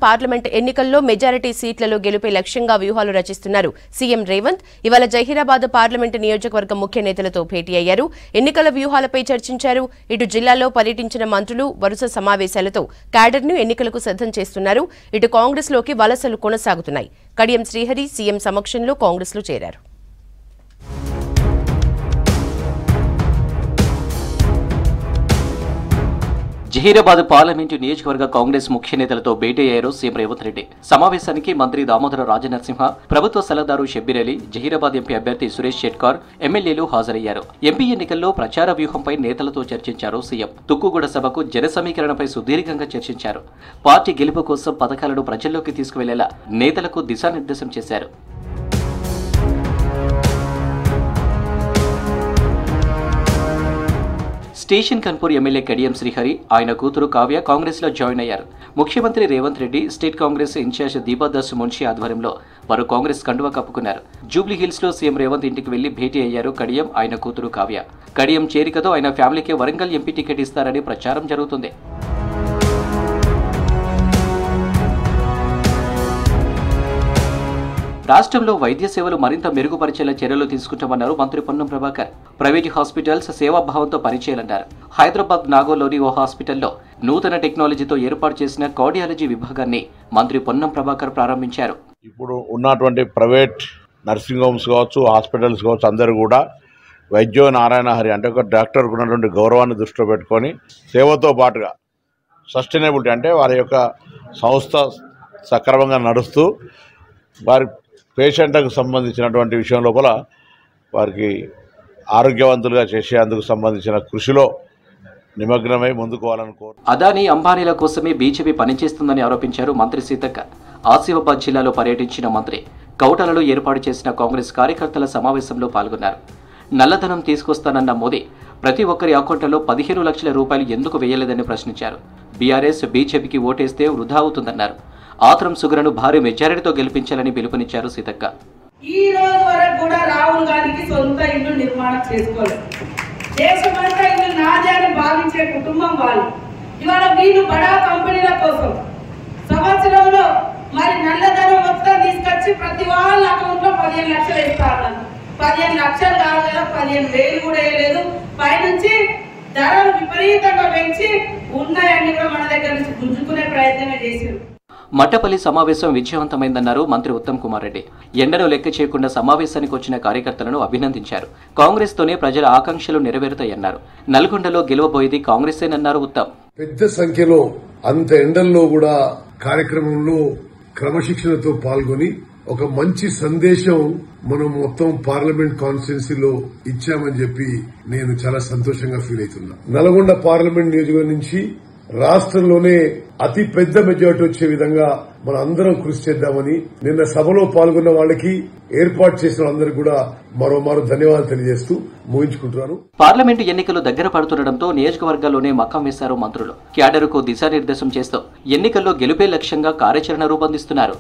Parliament ఎన్నికల్లో majority సీట్లలో గెలుపే లక్ష్యంగా వ్యూహాలు రచిస్తున్నారు సీఎం రేవంత్. ఇవాళ జహీరాబాద్ పార్లమెంట్ నియోజకవర్గం ముఖ్య నేతలతో భేటీ అయ్యారు. ఎన్నికల వ్యూహాలపై చర్చించారు. ఇటు జిల్లాలో పర్యటించిన మంత్రులు వరుస సమావేశాలతో క్యాడర్ను ఎన్నికలకు సిద్ధం చేస్తున్నారు. ఇటు కాంగ్రెస్లోకి వలసలు కొనసాగుతున్నాయి. కడియం శ్రీహరి సీఎం సమక్షంలో కాంగ్రెస్లో చేరారు. జహీరాబాద్ పార్లమెంటు నియోజకవర్గ కాంగ్రెస్ ముఖ్య నేతలతో భేటీ అయ్యారు సీఎం రేవంత్ రెడ్డి. సమావేశానికి మంత్రి దామోదర రాజనరసింహ, ప్రభుత్వ సలహాదారు షబ్బీర్ అలీ, జహీరాబాద్ ఎంపీ అభ్యర్థి సురేష్ షెట్కార్, ఎమ్మెల్యేలు హాజరయ్యారు. ఎంపీ ఎన్నికల్లో ప్రచార వ్యూహంపై నేతలతో చర్చించారు సీఎం. తుక్కుగూడ సభకు జన సమీకరణపై సుదీర్ఘంగా చర్చించారు. పార్టీ గెలుపు కోసం పథకాలను ప్రజల్లోకి తీసుకువెళ్లేలా నేతలకు దిశానిర్దేశం చేశారు. స్టేషన్ కన్పూర్ ఎమ్మెల్యే కడియం శ్రీహరి, ఆయన కూతురు కావ్య కాంగ్రెస్ లో జాయిన్ అయ్యారు. ముఖ్యమంత్రి రేవంత్ రెడ్డి, స్టేట్ కాంగ్రెస్ ఇన్ఛార్జ్ దీపాదాస్ మున్షి ఆధ్వర్యంలో వారు కాంగ్రెస్ కండువా కప్పుకున్నారు. జూబ్లీ హిల్స్ లో సీఎం రేవంత్ ఇంటికి వెళ్లి భేటీ అయ్యారు కడియం, ఆయన కూతురు కావ్య. కడియం చేరికతో ఆయన ఫ్యామిలీకి వరంగల్ ఎంపీ టికెట్ ఇస్తారని ప్రచారం జరుగుతుంది. రాష్ట్రంలో వైద్య సేవలు మరింత మెరుగుపరిచేలా చర్యలు తీసుకుంటామన్నారు మంత్రి పొన్నం ప్రభాకర్. ప్రైవేటు హాస్పిటల్స్ సేవాభావంతో పనిచేయాలన్నారు. హైదరాబాద్ నాగోల్లోని ఓ హాస్పిటల్లో నూతన టెక్నాలజీతో ఏర్పాటు చేసిన కార్డియాలజీ విభాగాన్ని మంత్రి పొన్నం ప్రభాకర్ ప్రారంభించారు. ఇప్పుడు ఉన్నటువంటి ప్రైవేట్ నర్సింగ్ హోమ్స్ కావచ్చు, హాస్పిటల్స్ కావచ్చు, అందరూ కూడా వైద్యో నారాయణ హరి అంటే ఒక డాక్టర్కు ఉన్నటువంటి గౌరవాన్ని దృష్టిలో పెట్టుకొని సేవతో పాటుగా సస్టైనబిలిటీ అంటే వారి యొక్క సంస్థ సక్రమంగా నడుస్తూ వారి పేషెంట్లకు సంబంధించినటువంటి విషయం లోపల వారికి ఆరోగ్యవంతులుగా చేసేందుకు సంబంధించిన కృషిలో నిమగ్నమై ముందుకోవాలని కోరు. అదానీ అంబానీల కోసమే బీజేపీ పనిచేస్తుందని ఆరోపించారు మంత్రి సీతక్క. ఆసిఫాబాద్ జిల్లాలో పర్యటించిన మంత్రి కౌటలలో ఏర్పాటు చేసిన కాంగ్రెస్ కార్యకర్తల సమావేశంలో పాల్గొన్నారు. నల్లధనం తీసుకొస్తానన్న మోదీ ప్రతి ఒక్కరి అకౌంట్లలో 15 లక్షల రూపాయలు ఎందుకు వేయలేదని ప్రశ్నించారు. బీఆర్ఎస్ బీజేపీకి ఓటేస్తే వృధా అవుతుందన్నారు. ఆత్రం సుగరను భారీ మెజారిటీతో గెలిపించాలని పిలుపునిచ్చారు సీతక్క. ఈ రోజు వరకు కూడా రాహుల్ గాంధీకి సొంత ఇల్లు నిర్మాణం చేసుకోలేదు. దేశమంతా ఇల్లు నాదే అని భావించే కుటుంబం వాళ్ళు. ఇవాళ వీళ్ళు బడా కంపెనీల కోసం సంవత్సరంలో మరి నల్లధనం మొత్తం తీసుకొచ్చి ప్రతి వాళ్ళ అకౌంట్ లో 15 లక్షలు ఇస్తారు. 15 లక్షలు కాదు కదా, 15,000 కూడా వేయలేదు. పైనుంచి ధరలు విపరీతంగా పెంచి ఉన్నాయన్ని కూడా మన దగ్గర నుంచి గుంజుకునే ప్రయత్నమే చేశారు. మట్టపల్లి సమావేశం విజయవంతమైందన్నారు మంత్రి ఉత్తమ్ కుమార్ రెడ్డి. ఎండను లెక్క చేయకుండా సమావేశానికి వచ్చిన కార్యకర్తలను అభినందించారు. కాంగ్రెస్ తోనే ప్రజల ఆకాంక్షలు నెరవేరుతాయన్నారు. నల్గొండలో గెలవబోయేది కాంగ్రెసేనన్నారు ఉత్తమ్. పెద్ద సంఖ్యలో అంత ఎండల్లో కూడా కార్యక్రమంలో క్రమశిక్షణతో పాల్గొని ఒక మంచి సందేశం మనం మొత్తం పార్లమెంట్ కాన్స్టిట్యున్సీలో ఇచ్చామని చెప్పి నేను చాలా సంతోషంగా ఫీల్ అవుతున్నా. నల్గొండ పార్లమెంట్ నియోజకవర్గం నుంచి రాష్ట్రంలోనే అతి పెద్ద మెజారిటీ వచ్చే విధంగా మనం అందరం కృషి చేద్దామని నిన్న సభలో పాల్గొన్న వాళ్ళకి, ఏర్పాటు చేసిన వాళ్ళందరికీ కూడా మరోమారు ధన్యవాదాలు తెలియజేస్తూ ముగించుకుంటున్నాను. పార్లమెంటు ఎన్నికలు దగ్గర పడుతుండటంతో నియోజకవర్గాల్లోనే మకాం వేశారు మంత్రులు. క్యాడర్కు దిశానిర్దేశం చేస్తూ ఎన్నికల్లో గెలుపే లక్ష్యంగా కార్యాచరణ రూపొందిస్తున్నారు.